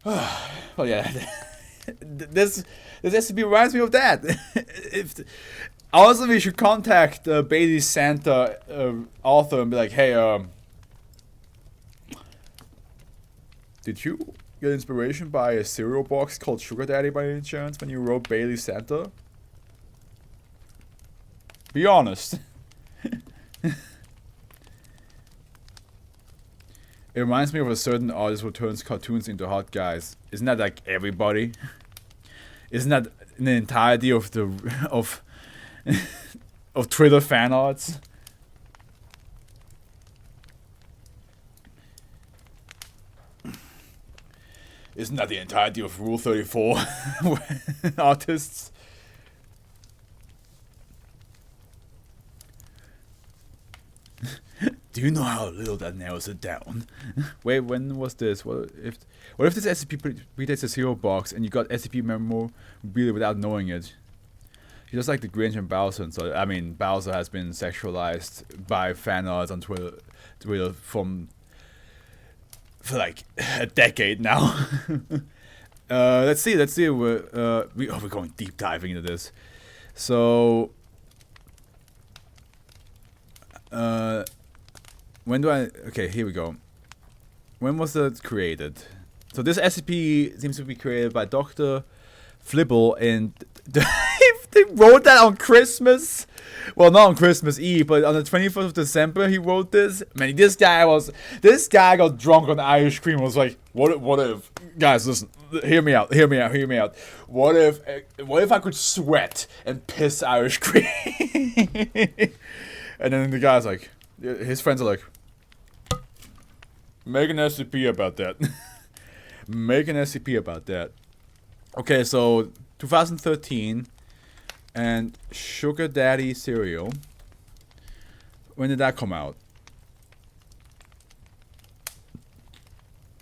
Well, yeah. this SCP reminds me of that. if Also, we should contact Bailey Santa author and be like, hey, did you get inspiration by a cereal box called Sugar Daddy by any chance when you wrote Bailey Santa? Be honest. It reminds me of a certain artist who turns cartoons into hot guys. Isn't that like everybody? Isn't that the entirety of the of Twitter fan arts? Isn't that the entirety of Rule 34 artists? Do you know how little that narrows it down? Wait, when was this? What if this SCP predates the Zero Box and you got SCP memorabilia without knowing it? You're just like the Grinch and Bowser. So I mean, Bowser has been sexualized by fan arts on Twitter for like a decade now. Let's see. We're going deep diving into this. So, when do I? Okay, here we go. When was it created? So this SCP seems to be created by Dr. Flibble, and they wrote that on Christmas. Well, not on Christmas Eve, but on the 21st of December, he wrote this. Man, this guy got drunk on Irish cream. Was like, what if, guys, listen, hear me out. What if I could sweat and piss Irish cream? And then the guy's like, his friends are like, make an SCP about that. Make an SCP about that. Okay, so 2013. And Sugar Daddy cereal. When did that come out?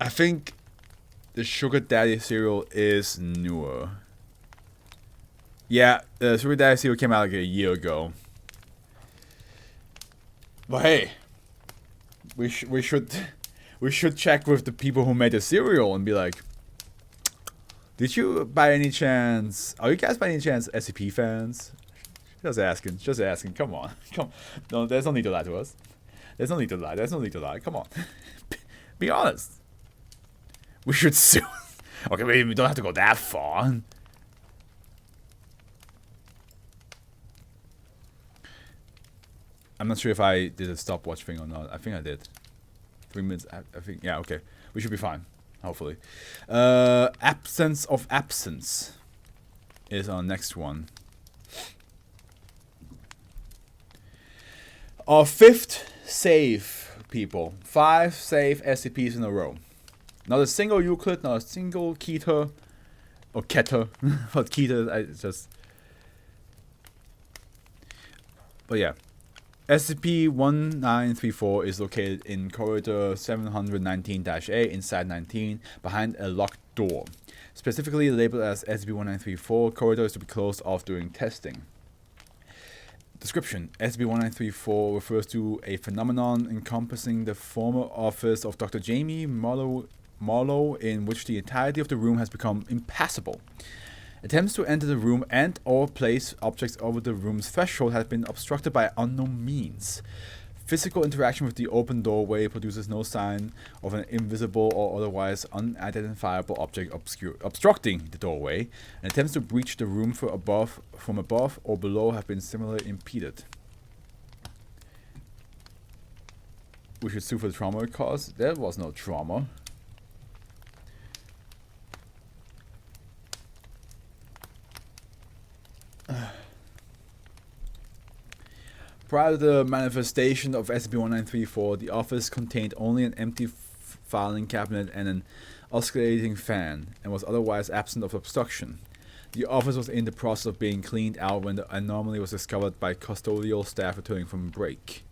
I think the Sugar Daddy cereal is newer. Yeah, the Sugar Daddy cereal came out like a year ago. But hey, we should check with the people who made the cereal and be like, did you, by any chance, are you guys by any chance SCP fans? Just asking. Come on. No, there's no need to lie to us. There's no need to lie. Come on. Be honest. We should sue. Okay, we don't have to go that far. I'm not sure if I did a stopwatch thing or not. I think I did. 3 minutes, I think. Yeah, okay. We should be fine. Hopefully. Absence of absence is our next one. Our 5th save, people. 5 save SCPs in a row. Not a single Euclid, not a single Keter. Or Keter. But Keter, But yeah. SCP-1934 is located in corridor 719-A inside 19 behind a locked door. Specifically labeled as SCP-1934, corridor is to be closed off during testing. Description: SCP-1934 refers to a phenomenon encompassing the former office of Dr. Jamie Marlowe, in which the entirety of the room has become impassable. Attempts to enter the room and or place objects over the room's threshold have been obstructed by unknown means. Physical interaction with the open doorway produces no sign of an invisible or otherwise unidentifiable object obstructing the doorway, and attempts to breach the room from above or below have been similarly impeded. We should sue for the trauma it caused. There was no trauma. Prior to the manifestation of SCP-1934, the office contained only an empty filing cabinet and an oscillating fan, and was otherwise absent of obstruction. The office was in the process of being cleaned out when the anomaly was discovered by custodial staff returning from break.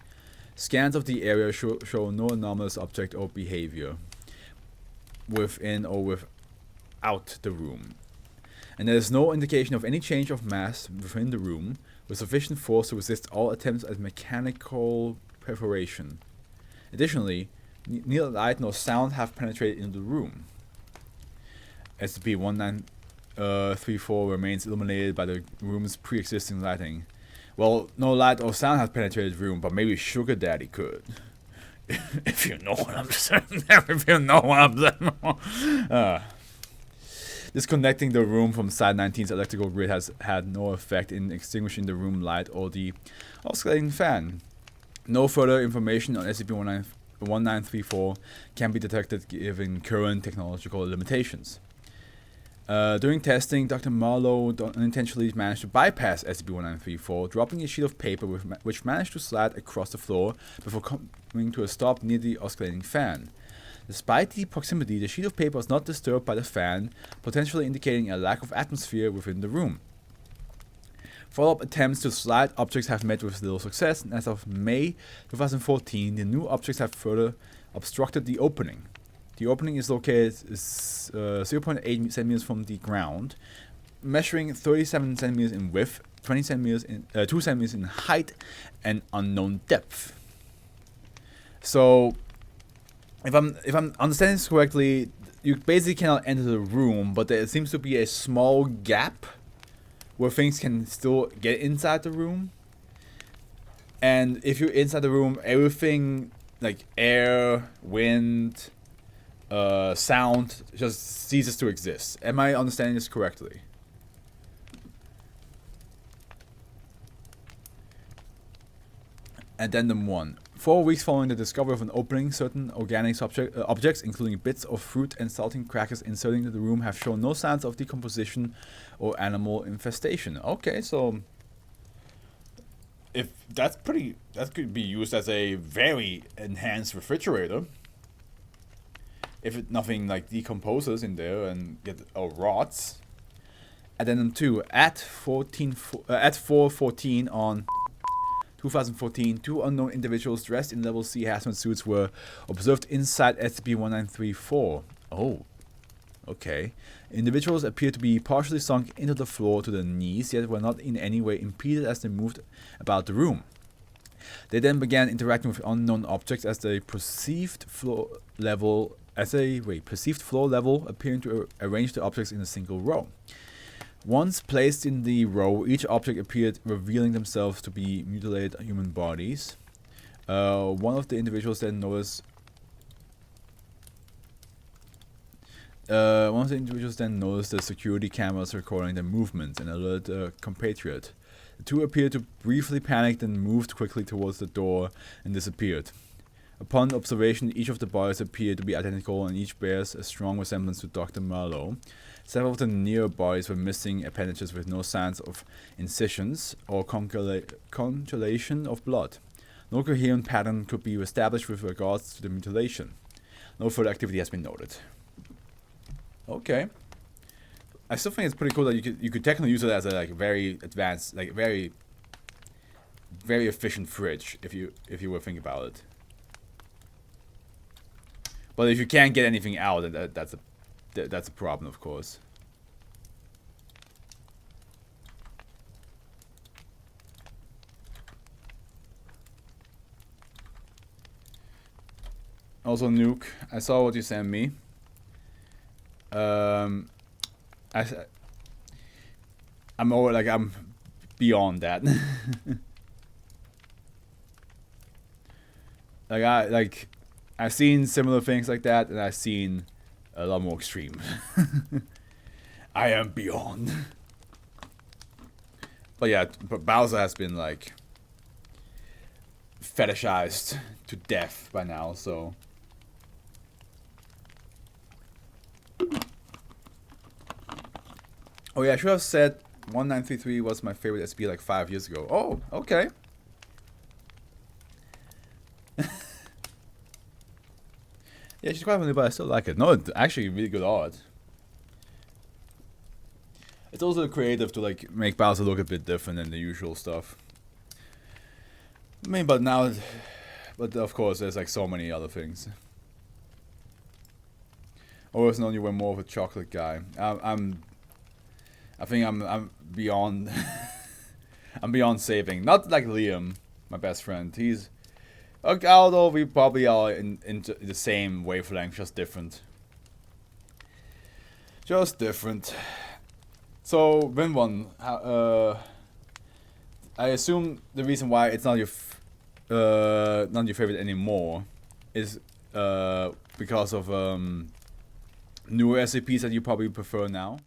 Scans of the area show no anomalous object or behavior within or without the room, and there is no indication of any change of mass within the room, with sufficient force to resist all attempts at mechanical perforation. Additionally, neither light nor sound have penetrated into the room. SCP-1934 remains illuminated by the room's pre-existing lighting. Well, no light or sound has penetrated the room, but maybe Sugar Daddy could. If you know what I'm saying. If you know what I'm saying. Disconnecting the room from Site 19's electrical grid has had no effect in extinguishing the room light or the oscillating fan. No further information on SCP-1934 can be detected given current technological limitations. During testing, Dr. Marlowe unintentionally managed to bypass SCP-1934, dropping a sheet of paper which managed to slide across the floor before coming to a stop near the oscillating fan. Despite the proximity, the sheet of paper was not disturbed by the fan, potentially indicating a lack of atmosphere within the room. Follow-up attempts to slide objects have met with little success, and as of May 2014, the new objects have further obstructed the opening. The opening is located 0.8 centimeters from the ground, measuring 37 centimeters in width, 2 centimeters in height, and unknown depth. So, if I'm understanding this correctly, you basically cannot enter the room, but there seems to be a small gap where things can still get inside the room. And if you're inside the room, everything like air, wind, sound just ceases to exist. Am I understanding this correctly? Addendum 1. 4 weeks following the discovery of an opening, certain organic objects, including bits of fruit and saltine crackers inserting into the room, have shown no signs of decomposition or animal infestation. Okay, so if that could be used as a very enhanced refrigerator. If nothing like decomposes in there and rots. Addendum 2. At 4:14 on 2014, 2 unknown individuals dressed in level C hazmat suits were observed inside SCP-1934. Oh, okay. Individuals appeared to be partially sunk into the floor to their knees, yet were not in any way impeded as they moved about the room. They then began interacting with unknown objects as they perceived floor level, appearing to arrange the objects in a single row. Once placed in the row, each object appeared revealing themselves to be mutilated human bodies. One of the individuals then noticed the security cameras recording their movements and alerted a compatriot. The two appeared to briefly panic, then moved quickly towards the door and disappeared. Upon observation, each of the bodies appeared to be identical and each bears a strong resemblance to Dr. Marlowe. Several of the near bodies were missing appendages with no signs of incisions or congelation of blood. No coherent pattern could be established with regards to the mutilation. No further activity has been noted. Okay. I still think it's pretty cool that you could technically use it as a very advanced, very efficient fridge if you were thinking about it. But if you can't get anything out, that's a problem, of course. Also, Nuke, I saw what you sent me. I'm beyond that. I've seen similar things like that, and I've seen a lot more extreme. I am beyond. But yeah, Bowser has been like fetishized to death by now, so. Oh yeah, I should have said 1933 was my favorite SCP like 5 years ago. Oh, okay. Yeah, she's quite funny, but I still like it. No, it's actually really good art. It's also creative to like make Bowser look a bit different than the usual stuff. I mean, but of course, there's like so many other things. Always known you were more of a chocolate guy. I think I'm beyond. I'm beyond saving. Not like Liam, my best friend. He's. Okay, although we probably are in the same wavelength, just different. Just different. So, Win 1, I assume the reason why it's not your favorite anymore is because of newer SCPs that you probably prefer now.